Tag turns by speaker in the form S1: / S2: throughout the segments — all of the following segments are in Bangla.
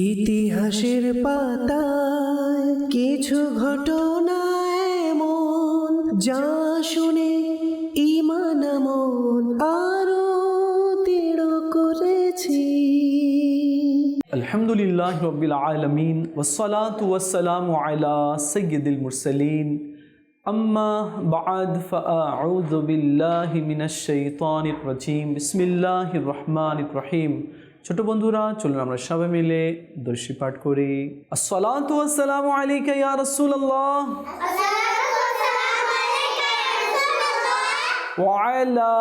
S1: ইতিহাসের পাতায় কিছু ঘটনা এমন যা শুনে ঈমান আমল আরো দৃঢ় করেছি।
S2: আলহামদুলিল্লাহ রাব্বিল আলামিন ওয়াসসালাতু ওয়াসসালামু আলা সাইয়্যিদিল মুরসালিন আম্মা বা'দ ফাআউযু বিল্লাহি মিনাশ শাইতানির রাজীম বিসমিল্লাহির রহমানির রহিম। ছোট বন্ধুরা, চলুন আমরা সবাই মিলে দরুদ পাঠ করি। আসসালাতু ওয়াসসালামু আলাইকা ইয়া রাসূলুল্লাহ ওয়া আলা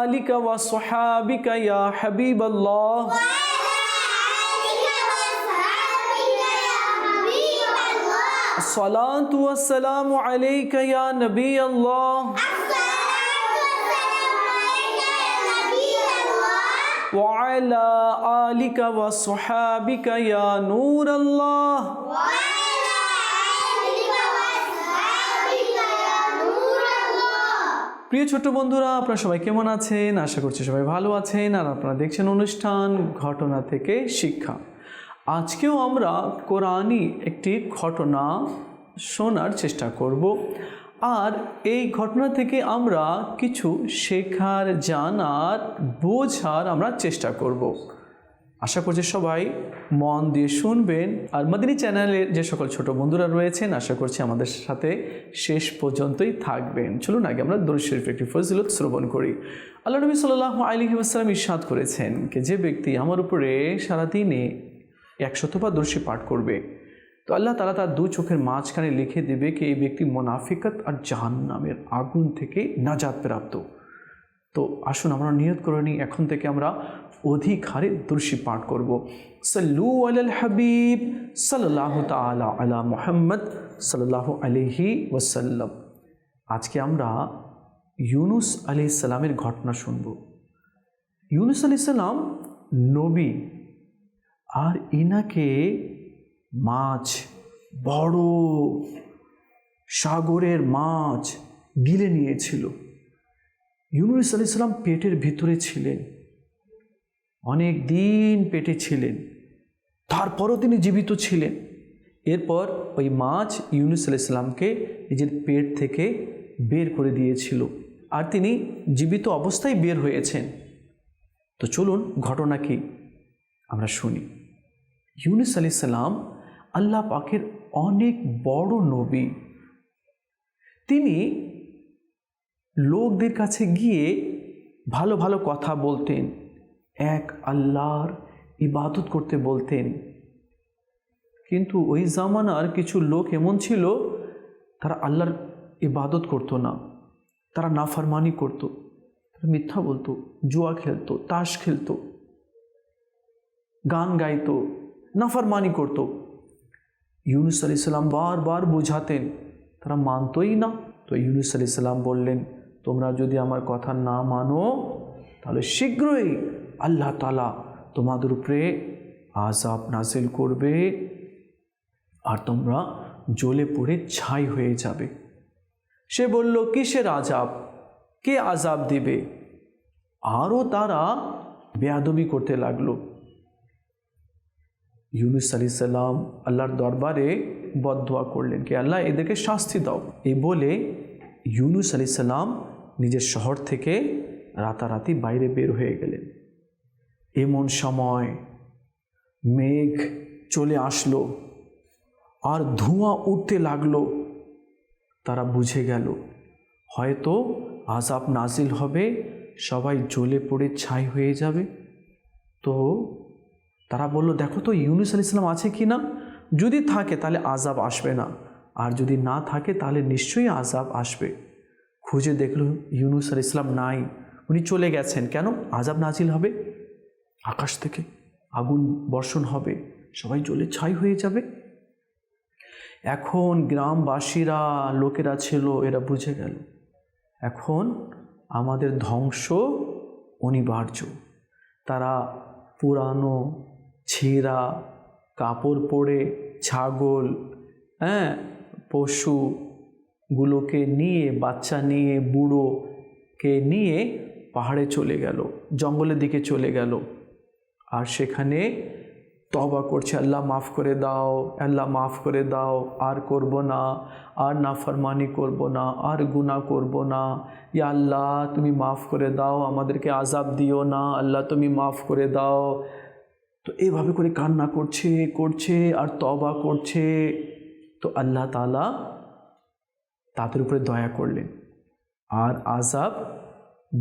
S2: আলিকা ওয়া সাহাবিকা ইয়া হাবিবাল্লাহ। الصلاة والسلام عليك يا نبي الله وعلى آلك وصحابك يا نور الله। প্রিয় ছোট বন্ধুরা, আপনারা সবাই কেমন আছেন? আশা করছি সবাই ভালো আছেন। আর আপনারা দেখছেন অনুষ্ঠান ঘটনা থেকে শিক্ষা। আজকেও আমরা কোরআনি একটি ঘটনা শোনার চেষ্টা করব, আর এই ঘটনা থেকে আমরা কিছু শেখার, জানার, বোঝার আমরা চেষ্টা করব। আশা করছি সবাই মন দিয়ে শুনবেন। আর মাদিনী চ্যানেলের যে সকল ছোট বন্ধুরা রয়েছেন, আশা করছি আমাদের সাথে শেষ পর্যন্তই থাকবেন। চলুন আগে আমরা দরুদ শরীফের একটি ফজিলত শ্রবণ করি। আল্লাহ নবী সাল্লাল্লাহু আলাইহি ওয়াসাল্লাম ইরশাদ করেছেন যে, যে ব্যক্তি আমার উপরে সারাদিনে 100 বার দরুদ পাঠ করবে, তো আল্লাহ তাআলা তার দু চোখের মাঝখানে লিখে দেবে কি এই ব্যক্তি মুনাফিকত আর জাহান্নামের আগুন থেকে নাজাত প্রাপ্ত। তো আসুন আমরা নিয়ত করে নিই, এখন থেকে আমরা অধিক হারে দরুদ পাঠ করব। সাল্লু আলাল হাবিব সাল্লাল্লাহু তাআলা আলা মুহাম্মদ সাল্লাল্লাহু আলাইহি ওয়াসাল্লাম। আজকে আমরা ইউনুস আলাইহিস সালামের ঘটনা শুনব। ইউনুস আলাইহিস সালাম নবী, আর ইনাকে মাছ, বড় সাগরের মাছ গিলে নিয়েছিল। ইউনুস আলাইহিস সালাম পেটের ভিতরে ছিলেন, অনেক দিন পেটে ছিলেন, তারপরও তিনি জীবিত ছিলেন। এরপর ওই মাছ ইউনুস আলাইহিস সালামকে নিজের পেট থেকে বের করে দিয়েছিল, আর তিনি জীবিত অবস্থায় বের হয়েছেন। তো চলুন ঘটনা কি আমরা শুনি। ইউনুস আলাইহিস সালাম আল্লাহ পাকের অনেক বড় নবী। তিনি লোকদের কাছে গিয়ে ভালো ভালো কথা বলতেন, এক আল্লাহর ইবাদত করতে বলতেন। কিন্তু ওই জামানার কিছু লোক এমন ছিল, তারা আল্লাহর ইবাদত করতো না, তারা নাফরমানি করতো, তারা মিথ্যা বলতো, জুয়া খেলতো, তাস খেলতো, গান গাইতো, নাফরমানি করতো। ইউনুস আলাইহিস সালাম বারবার বোঝাতেন, তারা মানতই না। তো ইউনুস আলাইহিস সালাম বললেন, তোমরা যদি আমার কথা না মানো তাহলে শীঘ্রই আল্লাহ তাআলা তোমাদের উপরে আযাব নাজিল করবে, আর তোমরা জ্বলে পুড়ে ছাই হয়ে যাবে। সে বলল, কিসের আযাব? কে আযাব দিবে? আরও তারা বেয়াদবি করতে লাগলো। ইউনুস আলাইহিস সালাম আল্লাহর দরবারে বদদোয়া করলেন কি আল্লাহ এদেরকে শাস্তি দাও। এই বলে ইউনুস আলাইহিস সালাম নিজের শহর থেকে রাতারাতি বাইরে বের হয়ে গেলেন। এমন সময় মেঘ চলে আসলো আর ধোঁয়া উঠতে লাগলো। তারা বুঝে গেল হয়তো আযাব নাজিল হবে, সবাই জ্বলে পড়ে ছাই হয়ে যাবে। তো তারা বলল, দেখো তো ইউনুস আলাইহিস সালাম আছে কি না, যদি থাকে তাহলে আযাব আসবে না, আর যদি না থাকে তাহলে নিশ্চয়ই আযাব আসবে। খুঁজে দেখল ইউনুস আলাইহিস সালাম নাই, উনি চলে গেছেন। কেন? আযাব নাজিল হবে, আকাশ থেকে আগুন বর্ষণ হবে, সবাই জ্বলে ছাই হয়ে যাবে। এখন গ্রামবাসীরা, লোকেরা ছিল, এরা বুঝে গেল এখন আমাদের ধ্বংস অনিবার্য। তারা পুরানো ছেঁড়া কাপড় পরে, ছাগল, পশুগুলোকে নিয়ে, বাচ্চা নিয়ে, বুড়োকে নিয়ে পাহাড়ে চলে গেল, জঙ্গলের দিকে চলে গেল। আর সেখানে তওবা করছে, আল্লাহ মাফ করে দাও, আল্লাহ মাফ করে দাও, আর করব না, আর নাফরমানি করব না, আর গুনাহ করব না, ইয়া আল্লাহ তুমি মাফ করে দাও, আমাদেরকে আযাব দিও না, আল্লাহ তুমি মাফ করে দাও। তো এভাবে করে কান্না করছে করছে আর তওবা করছে। তো আল্লাহ তাআলা তাদের উপরে দয়া করলেন আর আযাব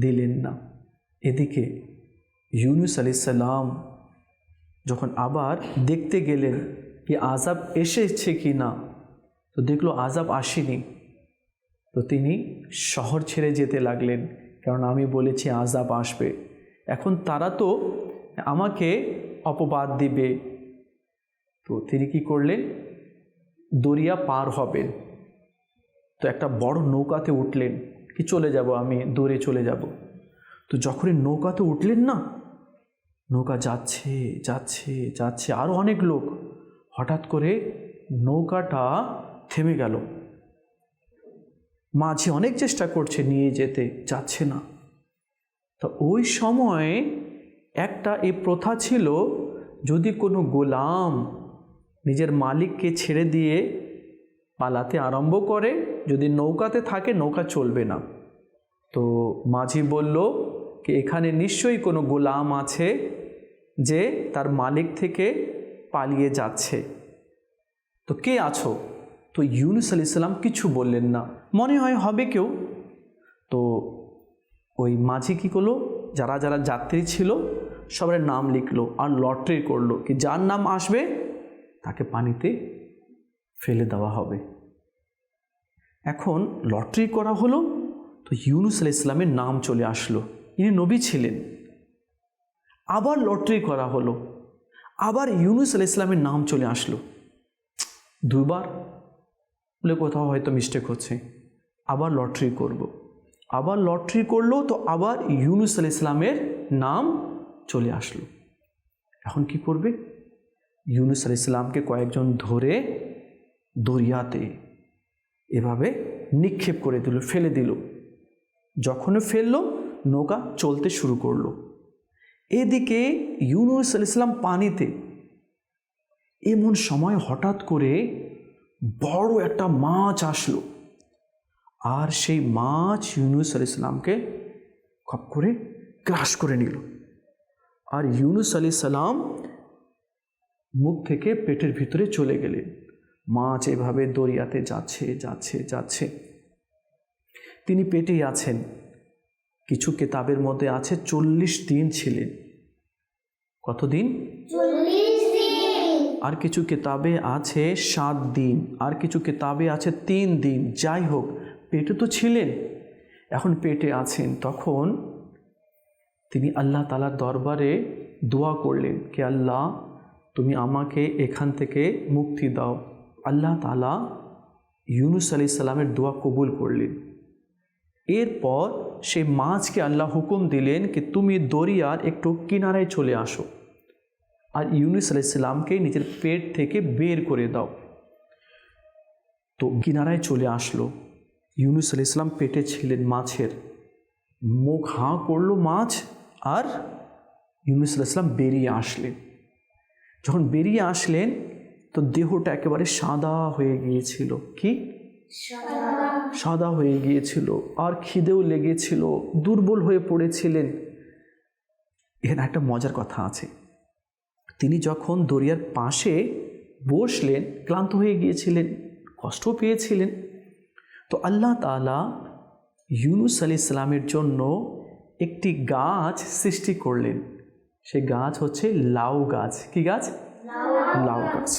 S2: দিলেন না। এদিকে ইউনুস আলাইহিস সালাম যখন আবার দেখতে গেলেন কি আযাব এসেছে কি না, তো দেখলো আযাব আসেনি। তো তিনি শহর ছেড়ে যেতে লাগলেন, কারণ আমি বলেছি আযাব আসবে। এখন তারা তো আমাকে অপবাদ দিবে। তো তিনি কি করলেন, দরিয়া পার হবেন, তো একটা বড় নৌকাতে উঠলেন কি চলে যাব, আমি দূরে চলে যাব। তো যখনই নৌকাতে উঠলেন না, নৌকা যাচ্ছে যাচ্ছে যাচ্ছে, আরও অনেক লোক। হঠাৎ করে নৌকাটা থেমে গেল। মাঝি অনেক চেষ্টা করছে নিয়ে যেতে, যাচ্ছে না। তো ওই সময়ে একটা এই প্রথা ছিল, যদি কোনো গোলাম নিজের মালিককে ছেড়ে দিয়ে পালাতে আরম্ভ করে, যদি নৌকাতে থাকে নৌকা চলবে না। তো মাঝি বলল কি এখানে নিশ্চয়ই কোনো গোলাম আছে যে তার মালিক থেকে পালিয়ে যাচ্ছে, তো কে আছো? তো ইউনুস আলাইহিস সালাম কিছু বললেন না, মনে হয় হবে কেউ। তো ওই মাঝি কী করলো, যারা যারা যাত্রী ছিল সবার নাম লিখলো আর লটারি করলো কি যার নাম আসবে তাকে পানিতে ফেলে দেওয়া হবে। এখন লটারি করা হলো, তো ইউনুস আলাইহিস সালামের নাম চলে আসলো, ইনি নবী ছিলেন। আবার লটারি করা হলো, আবার ইউনুস আলাইহিস সালামের নাম চলে আসলো। দুবার বলে কোথাও হয়তো মিস্টেক হচ্ছে, আবার লটারি করব। আবার লটারি করলো, তো আবার ইউনুস আলাইহিস সালামের নাম চলে আসলো। এখন কি করবে? ইউনুস আলাইহিস সালামকে কয়েকজন ধরে দরিয়াতে এভাবে নিক্ষেপ করে দিল, ফেলে দিল। যখনই ফেললো নৌকা চলতে শুরু করলো। এদিকে ইউনুস আলাইহিস সালাম পানিতে। এমন সময় হঠাৎ করে বড় একটা মাছ আসলো, আর সেই মাছ ইউনুস আলাইহিস সালামকে খপ করে গ্রাস করে নিল। আর ইউনুস আলাইহিস সালাম মুখ থেকে পেটের ভিতরে চলে গেলেন। মাছ এভাবে দরিয়াতে যাচ্ছে যাচ্ছে যাচ্ছে, তিনি পেটেই আছেন। কিছু কিতাবের মধ্যে আছে 40 দিন ছিলেন। কতদিন?
S3: 40 দিন।
S2: আর কিছু কিতাবে আছে 7 দিন, আর কিছু কিতাবে আছে 3 দিন। যাই হোক, পেটে তো ছিলেন, এখন পেটে আছেন। তখন তিনি আল্লাহ তাআলার দরবারে দোয়া করলেন কি আল্লাহ তুমি আমাকে এখান থেকে মুক্তি দাও। আল্লাহ তাআলা ইউনুস আলাইহিস সালামের দোয়া কবুল করলেন। এরপর সেই মাছকে আল্লাহ হুকুম দিলেন কি তুমি দরিয়ার একটু কিনারায় চলে আসো, আর ইউনুস আলাইহিস সালামকে নিজের পেট থেকে বের করে দাও। তো কিনারায় চলে আসলো। ইউনুস আলাইহিস সালাম পেটে ছিলেন মাছের, মুখ হাঁ করলো মাছ, আর ইউনুস আলাইহিস সালাম বেরিয়ে আসলেন। যখন বেরিয়ে আসলেন তো দেহটা একেবারে সাদা হয়ে গিয়েছিল। কি সাদা হয়ে গিয়েছিল, আর খিদেও লেগেছিল, দুর্বল হয়ে পড়েছিলেন। এখানে একটা মজার কথা আছে, তিনি যখন দরিয়ার পাশে বসলেন ক্লান্ত হয়ে গিয়েছিলেন, কষ্ট পেয়েছিলেন। তো আল্লাহ তাআলা ইউনুস আলাইহিস সালামের জন্য একটি গাছ সৃষ্টি করলেন। সেই গাছ হচ্ছে লাউ গাছ। কি গাছ? লাউ গাছ।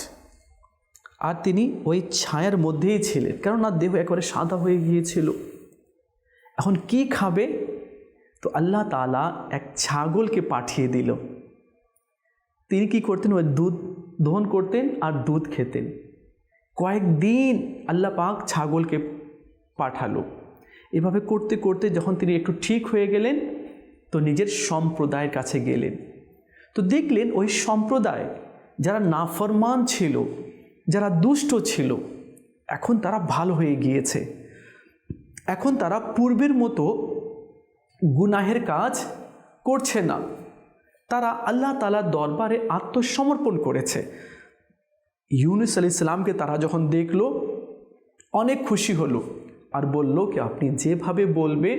S2: আর তিনি ওই ছায়ার মধ্যেই ছিলেন, কারণ আর দেহ একেবারে সাদা হয়ে গিয়েছিল। এখন কি খাবে? তো আল্লাহ তাআলা এক ছাগলকে পাঠিয়ে দিল। তিনি কি করতেন? ওই দুধ দহন করতেন আর দুধ খেতেন। কয়েকদিন আল্লাহ পাক ছাগলকে পাঠালো। এভাবে করতে করতে যখন তিনি একটু ঠিক হয়ে গেলেন তো নিজের সম্প্রদায়ের কাছে গেলেন। তো দেখলেন ওই সম্প্রদায় যারা নাফরমান ছিল, যারা দুষ্ট ছিল, এখন তারা ভালো হয়ে গিয়েছে। এখন তারা পূর্বের মতো গুনাহের কাজ করছে না। তারা আল্লাহ তাআলার দরবারে আত্মসমর্পণ করেছে। ইউনুস আলাইহিস সালামকে তারা যখন দেখলো অনেক খুশি হলো আর বলল কি আপনি যেভাবে বলবেন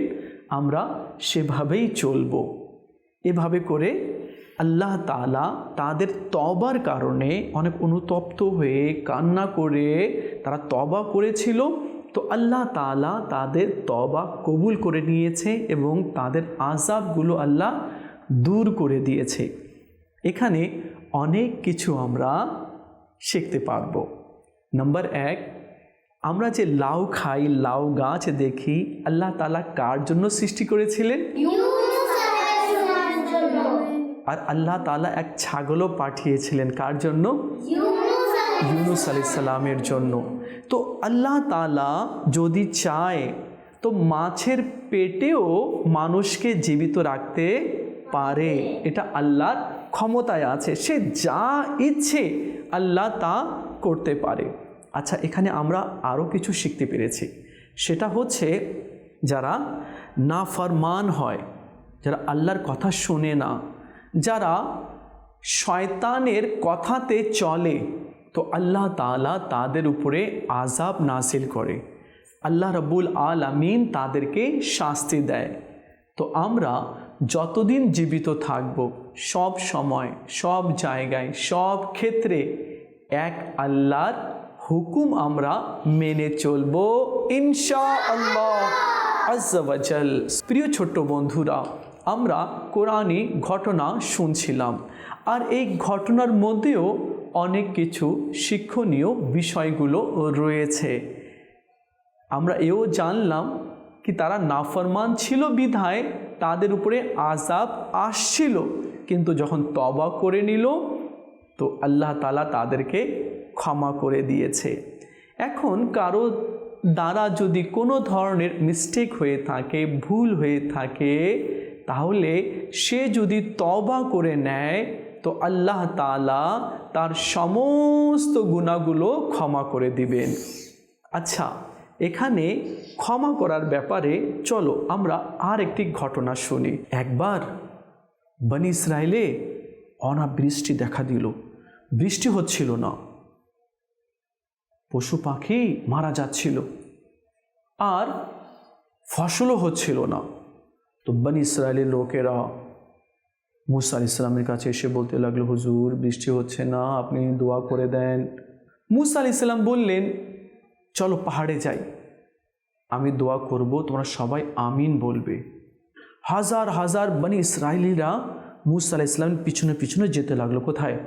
S2: আমরা সেভাবেই চলবো। এভাবে করে আল্লাহ তাআলা তাদের তওবার কারণে অনেক অনুতপ্ত হয়ে কান্না করে তারা তওবা করেছিল, তো আল্লাহ তাআলা তাদের তওবা কবুল করে নিয়েছে এবং তাদের আযাবগুলো আল্লাহ দূর করে দিয়েছে। এখানে অনেক কিছু আমরা শিখতে পারবো। নাম্বার 1, আমরা যে লাউ খাই, লাউ গাছ দেখি, আল্লাহ তাআলা কার জন্য সৃষ্টি করেছিলেন?
S3: ইউনুস আলাইহিসসালামের জন্য।
S2: আর আল্লাহ তাআলা এক ছাগলও পাঠিয়েছিলেন কার জন্য? ইউনুস আলাইহিস সালামের জন্য। তো আল্লাহ তাআলা যদি চায় তো মাছের পেটেও মানুষকে জীবিত রাখতে পারে, এটা আল্লাহর ক্ষমতায় আছে। সে যা ইচ্ছে আল্লাহ তা করতে পারে। আচ্ছা, এখানে আমরা আরও কিছু শিখতে পেরেছি। সেটা হচ্ছে যারা নাফরমান হয়, যারা আল্লাহর কথা শোনে না, যারা শয়তানের কথাতে চলে, তো আল্লাহ তাআলা তাদের উপরে আযাব নাযিল করে। আল্লাহ রাব্বুল আলামিন তাদেরকে শাস্তি দেয়। তো আমরা যতদিন জীবিত থাকব, সব সময়, সব জায়গায়, সব ক্ষেত্রে এক আল্লাহর হুকুম আমরা মেনে চলব ইনশাআল্লাহ আজ্জা ওয়া জাল। প্রিয় ছোট্ট বন্ধুরা, আমরা কোরআনী ঘটনা শুনছিলাম, আর এই ঘটনার মধ্যেও অনেক কিছু শিক্ষণীয় বিষয়গুলো রয়েছে। আমরা এও জানলাম কি তারা নাফরমান ছিল বিধায় তাদের উপরে আযাব আসছিল, কিন্তু যখন তওবা করে নিল তো আল্লাহ তাআলা তাদেরকে ক্ষমা করে দিয়েছে। এখন কারো দ্বারা যদি কোনো ধরনের মিস্টেক হয়ে থাকে, ভুল হয়ে থাকে, তাহলে সে যদি তওবা করে নেয় তো আল্লাহ তাআলা তার সমস্ত গুনাহগুলো ক্ষমা করে দিবেন। আচ্ছা, এখানে ক্ষমা করার ব্যাপারে চলো আমরা আর একটি ঘটনা শুনি। একবার বনি ইসরায়েলে অনাবৃষ্টি দেখা দিল, বৃষ্টি হচ্ছিল না, পশু পাখি মারা যাচ্ছিল, আর ফসলও হচ্ছিল না। তো বনি ইসরায়েলের লোকেরা মুসা আলাইহিস সালামের কাছে এসে বলতে লাগলো, হুজুর বৃষ্টি হচ্ছে না, আপনি দোয়া করে দেন। মুসা আলাইহিস সালাম বললেন, চলো পাহাড়ে যাই, আমি দোয়া করব, তোমরা সবাই আমিন বলবে। হাজার হাজার বনি ইসরায়েলিরা মুসা আলাইহিস সালামের পিছনে পিছনে যেতে লাগলো। কোথায়?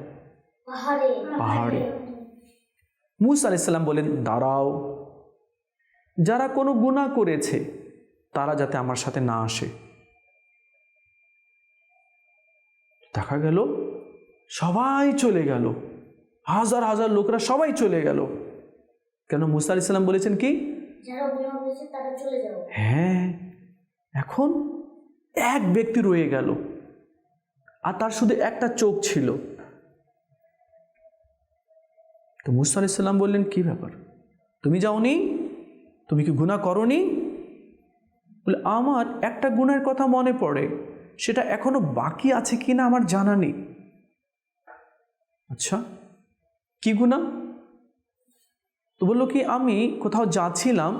S2: পাহাড়ে। মুসা আলাইহিস সালাম বলেন, দাঁড়াও, যারা কোনো গুনাহ করেছে তারা যাতে আমার সাথে না আসে। দেখা গেল সবাই চলে গেল, হাজার হাজার লোকরা সবাই চলে গেল। কেন? মুসা আলাইহিস সালাম বলেছেন কি?
S3: যারা গুনাহ করেছে তারা চলে যাও।
S2: হ্যাঁ, এখন এক ব্যক্তি রয়ে গেল, আর তার শুধু একটা চোখ ছিল। তো মুসা আলাইহিস সালাম বললেন, কি ব্যাপার, তুমি যাওনি? তুমি কি গুনাহ করনি? বলে, আমার একটা গুনাহের কথা মনে পড়ে, সেটা এখনো বাকি আছে কিনা আমার জানা নেই। আচ্ছা, কি গুনাহ? তো বললো কি, আমি কোথাও যাচ্ছিলাম,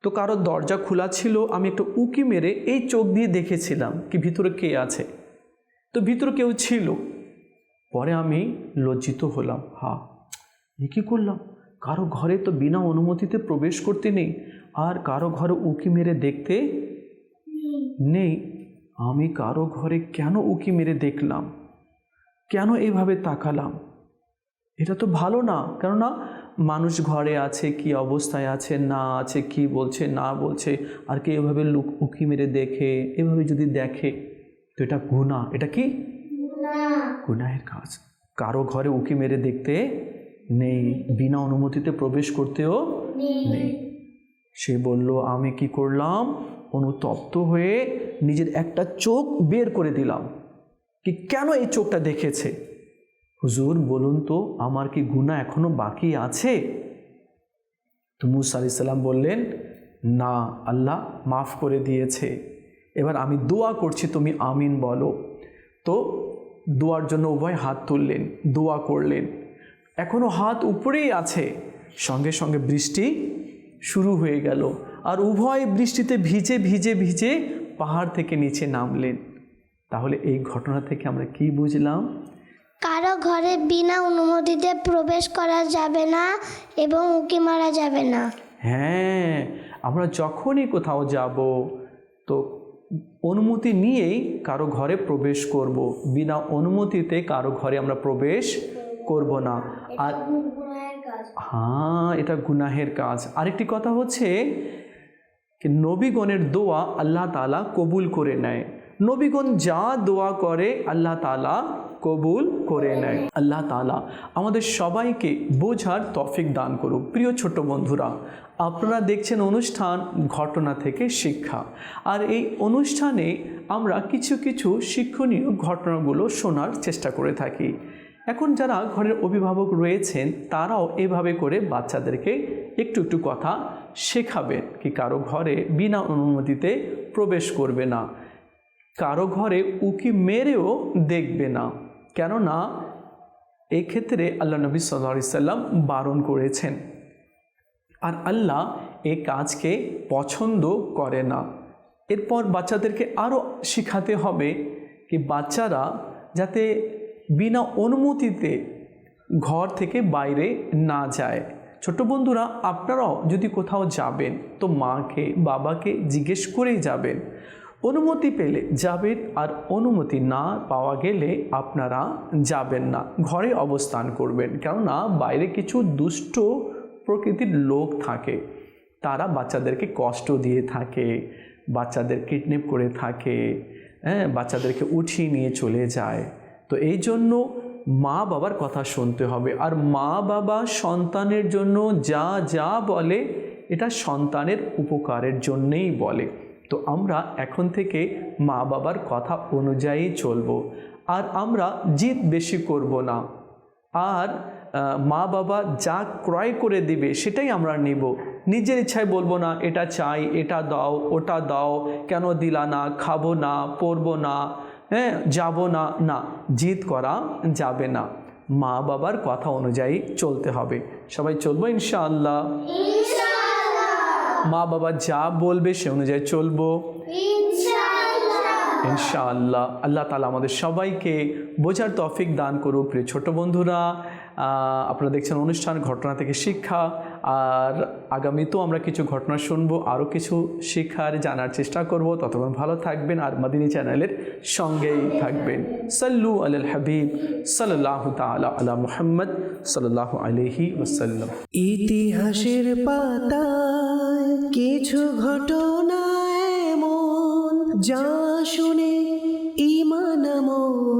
S2: তো কারোর দরজা খোলা ছিল, আমি একটা উকি মেরে এই চোখ দিয়ে দেখেছিলাম কি ভিতরে কে আছে, তো ভিতরে কেউ ছিল। পরে আমি লজ্জিত হলাম, এ কী করলাম, কারো ঘরে তো বিনা অনুমতিতে প্রবেশ করতে নেই, আর কারো ঘরে উকি মেরে দেখতে নেই। আমি কারো ঘরে কেন উকি মেরে দেখলাম, কেন এইভাবে তাকালাম? এটা তো ভালো না। কেননা মানুষ ঘরে আছে, কি অবস্থায় আছে না আছে, কি বলছে না বলছে, আর কে এভাবে উকি মেরে দেখে, এভাবে যদি দেখে তো এটা গুনাহ। এটা কি? গুনাহের কাজ। কারো ঘরে উকি মেরে দেখতে নেই, বিনা অনুমতিতে প্রবেশ করতেও নেই। সে বলল, আমি কি করলাম? অনুতপ্ত হয়ে নিজের একটা চোখ বের করে দিলাম। কি কেন এই চোখটা দেখেছে? হুজুর বলুন তো, আমার কি গুনাহ এখনো বাকি আছে? তো মুসা আলাইহিস সালাম বললেন, না, আল্লাহ মাফ করে দিয়েছে। এবার আমি দোয়া করছি, তুমি আমিন বলো। তো দোয়ার জন্য উভয় হাত তুললেন, দোয়া করলেন। এখনও হাত উপরেই আছে, সঙ্গে সঙ্গে বৃষ্টি শুরু হয়ে গেল, আর উভয় বৃষ্টিতে ভিজে ভিজে ভিজে পাহাড় থেকে নিচে নামলেন। তাহলে এই ঘটনা থেকে আমরা কি বুঝলাম?
S3: কারো ঘরে বিনা অনুমতিতে প্রবেশ করা যাবে না এবং উঁকি মারা যাবে না।
S2: হ্যাঁ, আমরা যখনই কোথাও যাব তো অনুমতি নিয়েই কারো ঘরে প্রবেশ করব, বিনা অনুমতিতে কারো ঘরে আমরা প্রবেশ করব না। আর হ্যাঁ, এটা গুনাহের কাজ। আরেকটি কথা হচ্ছে কি, নবীগণের দোয়া আল্লাহ তাআলা কবুল করে নেয়। নবীগণ যা দোয়া করে আল্লাহ তাআলা কবুল করে নেয়। আল্লাহ তাআলা আমাদের সবাইকে বোঝার তৌফিক দান করুক। প্রিয় ছোট বন্ধুরা, আপনারা দেখছেন অনুষ্ঠান ঘটনা থেকে শিক্ষা, আর এই অনুষ্ঠানে আমরা কিছু কিছু শিক্ষণীয় ঘটনাগুলো শোনার চেষ্টা করে থাকি। এখন যারা ঘরের অভিভাবক রয়েছেন তারাও এভাবে করে বাচ্চাদেরকে একটু একটু কথা শেখাবেন কি কারো ঘরে বিনা অনুমতিতে প্রবেশ করবে না, কারো ঘরে উকি মেরেও দেখবে না। কেননা এই ক্ষেত্রে আল্লাহ নবী সাল্লাল্লাহু আলাইহি সাল্লাম বারণ করেছেন, আর আল্লাহ এই কাজকে পছন্দ করে না। এরপর বাচ্চাদেরকে আরও শেখাতে হবে কি বাচ্চারা যাতে বিনা অনুমতিতে ঘর থেকে বাইরে না যায়। ছোট বন্ধুরা, আপনারাও যদি কোথাও যাবেন তো মাকে বাবাকে জিজ্ঞেস করেই যাবেন, অনুমতি পেলে যাবেন, আর অনুমতি না পাওয়া গেলে আপনারা যাবেন না, ঘরে অবস্থান করবেন। কেননা বাইরে কিছু দুষ্ট প্রকৃতির লোক থাকে, তারা বাচ্চাদেরকে কষ্ট দিয়ে থাকে, বাচ্চাদের কিডন্যাপ করে থাকে, বাচ্চাদেরকে উঠিয়ে নিয়ে চলে যায়। তো এই জন্য মা বাবার কথা শুনতে হবে, আর মা বাবা সন্তানের জন্য যা যা বলে এটা সন্তানের উপকারের জন্যেই বলে। তো আমরা এখন থেকে মা বাবার কথা অনুযায়ী চলবো, আর আমরা জিদ বেশি করব না, আর মা বাবা যা ক্রয় করে দিবে সেটাই আমরা নেব। নিজের ইচ্ছায় বলবো না এটা চাই, এটা দাও, ওটা দাও, কেন দিলা না, খাবো না, পরবো না, যাব না, না, জিদ করা যাবে না। মা বাবার কথা অনুযায়ী চলতে হবে। সবাই চলবো ইনশাআল্লাহ। মা বাবা যা বলবে সে অনুযায়ী চলবো ইনশাআল্লাহ। আল্লাহ তাআলা আমাদের সবাইকে বোঝার তৌফিক দান করুক। প্রিয় ছোট বন্ধুরা, আপনারা দেখছেন অনুষ্ঠান ঘটনা থেকে শিক্ষা, আর আগামীতেও আমরা কিছু ঘটনা শুনবো, আরও কিছু শিক্ষার জানার চেষ্টা করব। ততক্ষণ ভালো থাকবেন আর মাদিনী চ্যানেলের সঙ্গেই থাকবেন। সাল্লু আলাল হাবিব সাল্লাল্লাহু তাআলা আলা মুহাম্মদ সাল্লাল্লাহু আলাইহি ওয়াসাল্লাম।
S1: ইতিহাসের পাতায় কিছু ঘটনা এমন যা শুনে ঈমান আমল